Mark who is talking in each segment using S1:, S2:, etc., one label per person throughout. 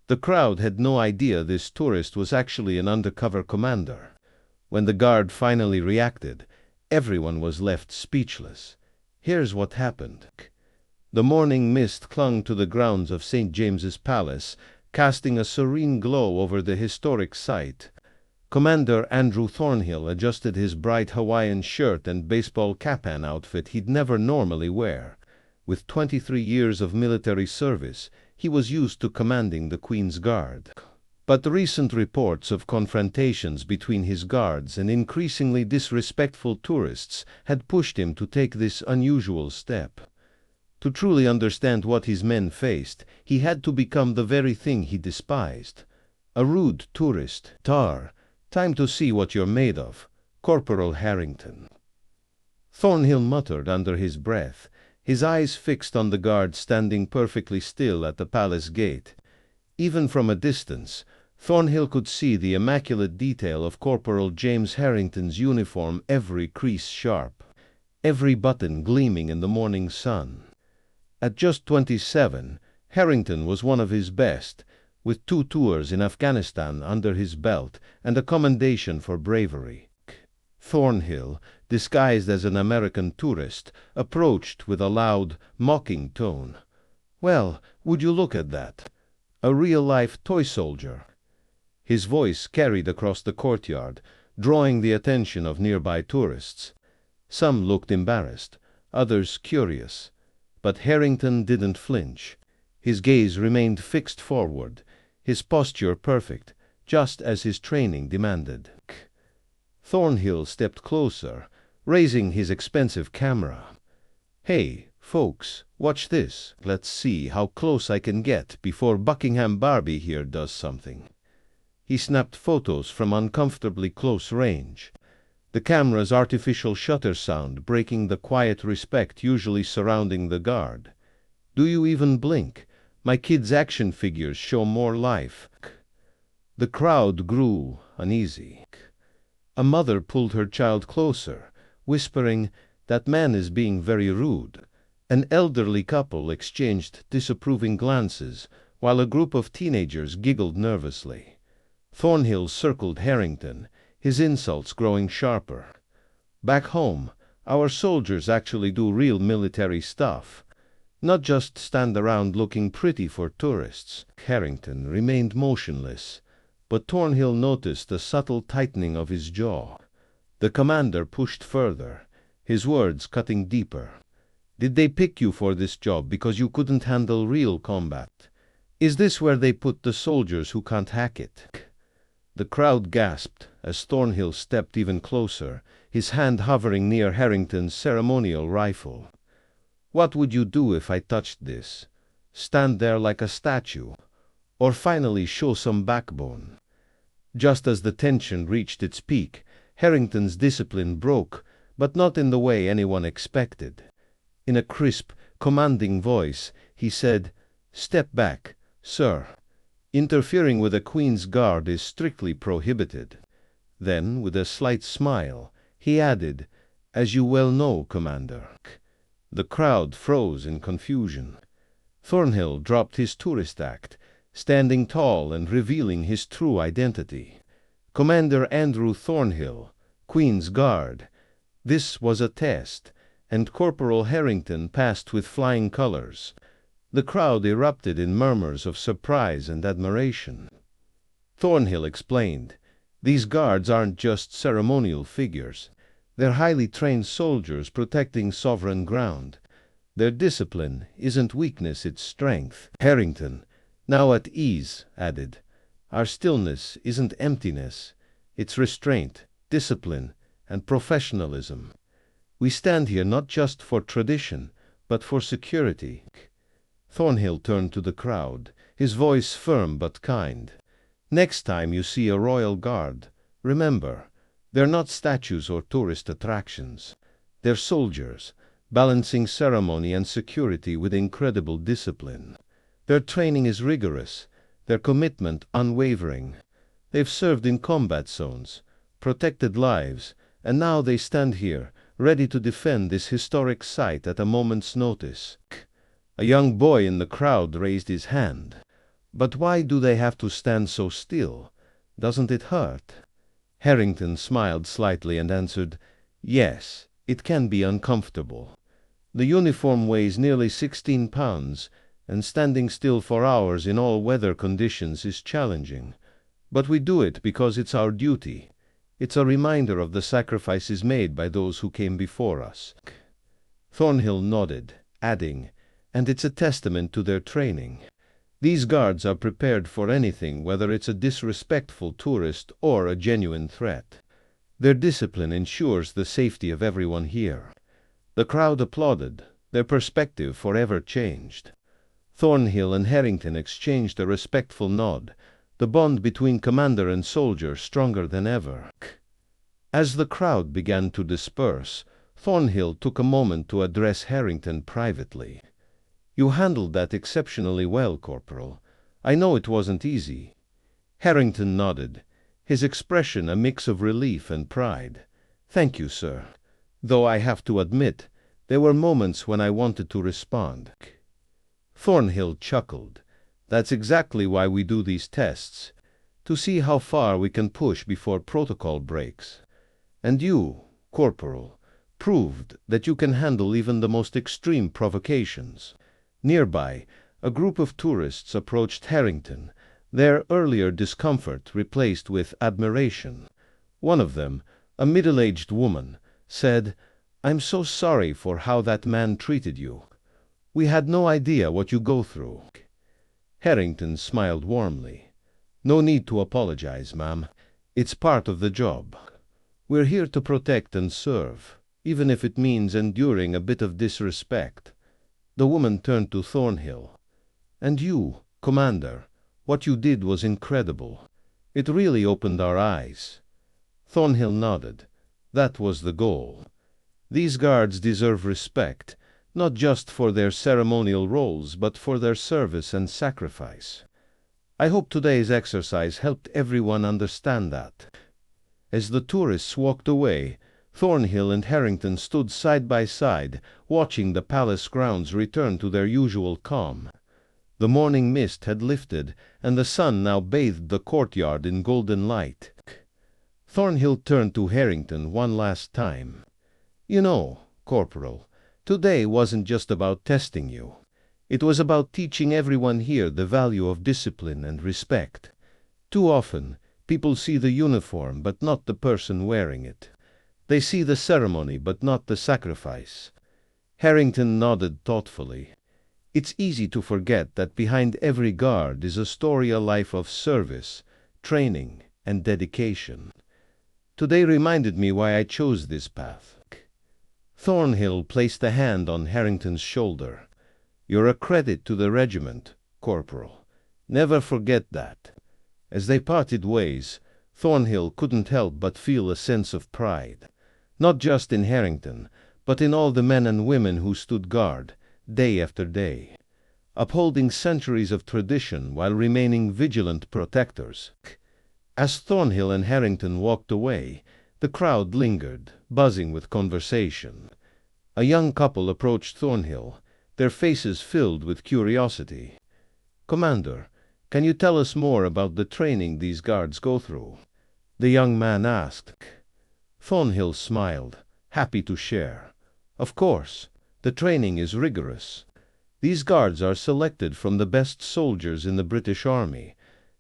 S1: The crowd had no idea this tourist was actually an undercover commander. When the guard finally reacted, everyone was left speechless. Here's what happened. The morning mist clung to the grounds of St. James's Palace, casting a serene glow over the historic site. Commander Andrew Thornhill adjusted his bright Hawaiian shirt and baseball cap-an outfit he'd never normally wear. With 23 years of military service, he was used to commanding the Queen's Guard. But the recent reports of confrontations between his guards and increasingly disrespectful tourists had pushed him to take this unusual step. To truly understand what his men faced, he had to become the very thing he despised. A rude tourist. Tar, time to see what you're made of, Corporal Harrington. Thornhill muttered under his breath, his eyes fixed on the guard standing perfectly still at the palace gate. Even from a distance, Thornhill could see the immaculate detail of Corporal James Harrington's uniform, every crease sharp, every button gleaming in the morning sun. At just 27, Harrington was one of his best, with 2 tours in Afghanistan under his belt and a commendation for bravery. Thornhill, disguised as an American tourist, approached with a loud, mocking tone. "Well, would you look at that? A real-life toy soldier." His voice carried across the courtyard, drawing the attention of nearby tourists. Some looked embarrassed, others curious. But Harrington didn't flinch. His gaze remained fixed forward, his posture perfect, just as his training demanded. Thornhill stepped closer, raising his expensive camera. "Hey, folks, watch this. Let's see how close I can get before Buckingham Barbie here does something." He snapped photos from uncomfortably close range, the camera's artificial shutter sound breaking the quiet respect usually surrounding the guard. "Do you even blink? My kids' action figures show more life." The crowd grew uneasy. A mother pulled her child closer, whispering, "That man is being very rude." An elderly couple exchanged disapproving glances, while a group of teenagers giggled nervously. Thornhill circled Harrington, his insults growing sharper. "Back home, our soldiers actually do real military stuff, not just stand around looking pretty for tourists." Harrington remained motionless, but Thornhill noticed a subtle tightening of his jaw. The commander pushed further, his words cutting deeper. "Did they pick you for this job because you couldn't handle real combat? Is this where they put the soldiers who can't hack it?" The crowd gasped as Thornhill stepped even closer, his hand hovering near Harrington's ceremonial rifle. "What would you do if I touched this? Stand there like a statue? Or finally show some backbone?" Just as the tension reached its peak, Harrington's discipline broke, but not in the way anyone expected. In a crisp, commanding voice, he said, "Step back, sir. Interfering with a Queen's Guard is strictly prohibited." Then, with a slight smile, he added, "As you well know, Commander." The crowd froze in confusion. Thornhill dropped his tourist act, standing tall and revealing his true identity. Commander Andrew Thornhill, Queen's Guard. This was a test, and Corporal Harrington passed with flying colors. The crowd erupted in murmurs of surprise and admiration. Thornhill explained, "These guards aren't just ceremonial figures. They're highly trained soldiers protecting sovereign ground. Their discipline isn't weakness, it's strength." Harrington, now at ease, added, "Our stillness isn't emptiness. It's restraint, discipline, and professionalism. We stand here not just for tradition, but for security." Thornhill turned to the crowd, his voice firm but kind. "Next time you see a royal guard, remember, they're not statues or tourist attractions. They're soldiers, balancing ceremony and security with incredible discipline. Their training is rigorous, their commitment unwavering. They've served in combat zones, protected lives, and now they stand here, ready to defend this historic site at a moment's notice." A young boy in the crowd raised his hand. But why do they have to stand so still? Doesn't it hurt? Harrington smiled slightly and answered, "Yes, it can be uncomfortable. The uniform weighs nearly 16 pounds, and standing still for hours in all weather conditions is challenging. But we do it because it's our duty. It's a reminder of the sacrifices made by those who came before us." Thornhill nodded, adding, "And it's a testament to their training. These guards are prepared for anything, whether it's a disrespectful tourist or a genuine threat. Their discipline ensures the safety of everyone here." The crowd applauded, their perspective forever changed. Thornhill and Harrington exchanged a respectful nod, the bond between commander and soldier stronger than ever. As the crowd began to disperse, Thornhill took a moment to address Harrington privately. "You handled that exceptionally well, Corporal. I know it wasn't easy." Harrington nodded, his expression a mix of relief and pride. "Thank you, sir. Though I have to admit, there were moments when I wanted to respond." Thornhill chuckled. "That's exactly why we do these tests, to see how far we can push before protocol breaks. And you, Corporal, proved that you can handle even the most extreme provocations." Nearby, a group of tourists approached Harrington, their earlier discomfort replaced with admiration. One of them, a middle-aged woman, said, "I'm so sorry for how that man treated you. We had no idea what you go through." Harrington smiled warmly. "No need to apologize, ma'am. It's part of the job. We're here to protect and serve, even if it means enduring a bit of disrespect." The woman turned to Thornhill. "And you, Commander, what you did was incredible. It really opened our eyes." Thornhill nodded. "That was the goal. These guards deserve respect, not just for their ceremonial roles, but for their service and sacrifice. I hope today's exercise helped everyone understand that." As the tourists walked away, Thornhill and Harrington stood side by side, watching the palace grounds return to their usual calm. The morning mist had lifted, and the sun now bathed the courtyard in golden light. Thornhill turned to Harrington one last time. "You know, Corporal, today wasn't just about testing you. It was about teaching everyone here the value of discipline and respect. Too often, people see the uniform but not the person wearing it. They see the ceremony but not the sacrifice." Harrington nodded thoughtfully. "It's easy to forget that behind every guard is a story, a life of service, training, and dedication. Today reminded me why I chose this path." Thornhill placed a hand on Harrington's shoulder. "You're a credit to the regiment, Corporal. Never forget that." As they parted ways, Thornhill couldn't help but feel a sense of pride, not just in Harrington, but in all the men and women who stood guard, day after day, upholding centuries of tradition while remaining vigilant protectors. As Thornhill and Harrington walked away, the crowd lingered, buzzing with conversation. A young couple approached Thornhill, their faces filled with curiosity. "Commander, can you tell us more about the training these guards go through?" the young man asked. Thornhill smiled, happy to share. "Of course, the training is rigorous. These guards are selected from the best soldiers in the British Army.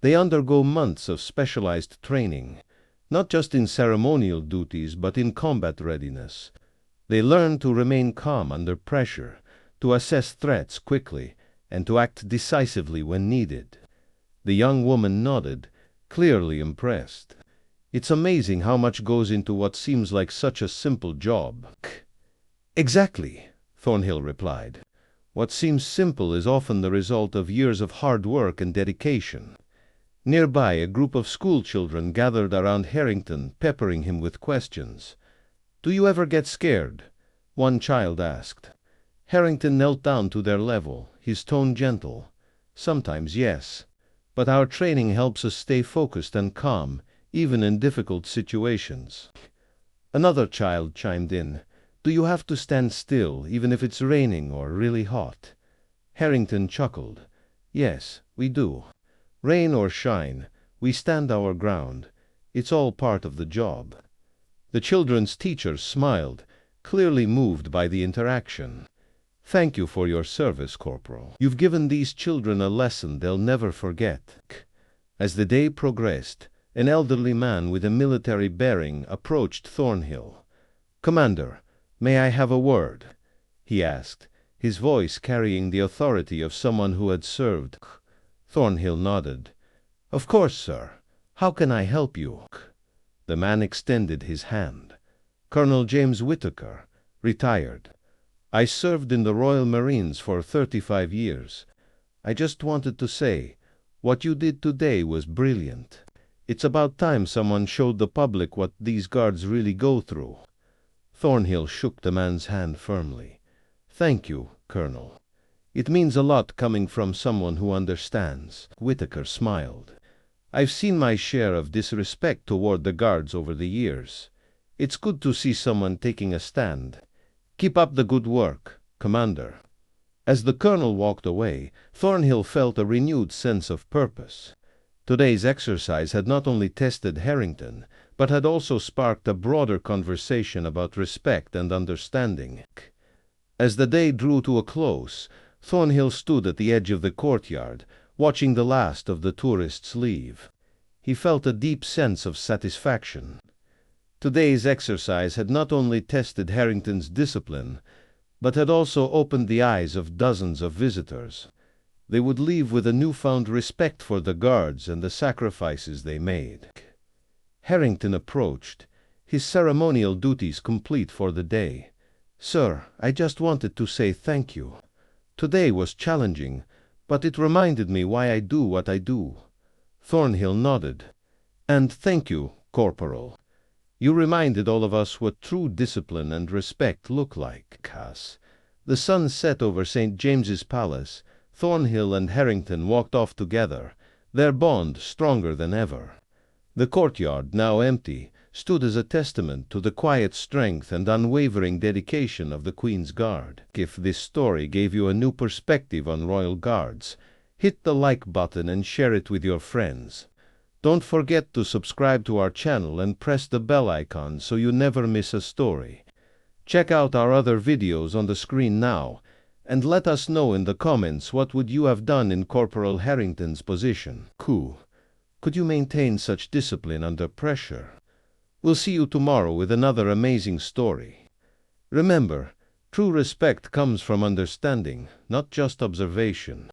S1: They undergo months of specialized training, not just in ceremonial duties but in combat readiness. They learn to remain calm under pressure, to assess threats quickly, and to act decisively when needed." The young woman nodded, clearly impressed. "It's amazing how much goes into what seems like such a simple job." "Exactly," Thornhill replied. "What seems simple is often the result of years of hard work and dedication." Nearby, a group of school children gathered around Harrington, peppering him with questions. "Do you ever get scared?" one child asked. Harrington knelt down to their level, his tone gentle. "Sometimes, yes. But our training helps us stay focused and calm, even in difficult situations." Another child chimed in. "Do you have to stand still, even if it's raining or really hot?" Harrington chuckled. "Yes, we do. Rain or shine, we stand our ground. It's all part of the job." The children's teacher smiled, clearly moved by the interaction. "Thank you for your service, Corporal. You've given these children a lesson they'll never forget." As the day progressed, an elderly man with a military bearing approached Thornhill. "Commander, may I have a word?" he asked, his voice carrying the authority of someone who had served. Thornhill nodded. "Of course, sir. How can I help you?" The man extended his hand. "Colonel James Whittaker, retired. I served in the Royal Marines for 35 years. I just wanted to say, what you did today was brilliant. It's about time someone showed the public what these guards really go through." Thornhill shook the man's hand firmly. "Thank you, Colonel. It means a lot coming from someone who understands." Whittaker smiled. "I've seen my share of disrespect toward the guards over the years. It's good to see someone taking a stand. Keep up the good work, Commander." As the colonel walked away, Thornhill felt a renewed sense of purpose. Today's exercise had not only tested Harrington, but had also sparked a broader conversation about respect and understanding. As the day drew to a close, Thornhill stood at the edge of the courtyard, watching the last of the tourists leave. He felt a deep sense of satisfaction. Today's exercise had not only tested Harrington's discipline, but had also opened the eyes of dozens of visitors. They would leave with a newfound respect for the guards and the sacrifices they made. Harrington approached, his ceremonial duties complete for the day. "Sir, I just wanted to say thank you. Today was challenging, but it reminded me why I do what I do." Thornhill nodded. "And thank you, Corporal. You reminded all of us what true discipline and respect look like." As the sun set over St. James's Palace, Thornhill and Harrington walked off together, their bond stronger than ever. The courtyard, now empty, stood as a testament to the quiet strength and unwavering dedication of the Queen's Guard. If this story gave you a new perspective on Royal Guards, hit the like button and share it with your friends. Don't forget to subscribe to our channel and press the bell icon so you never miss a story. Check out our other videos on the screen now, and let us know in the comments what would you have done in Corporal Harrington's position. Could you maintain such discipline under pressure? We'll see you tomorrow with another amazing story. Remember, true respect comes from understanding, not just observation.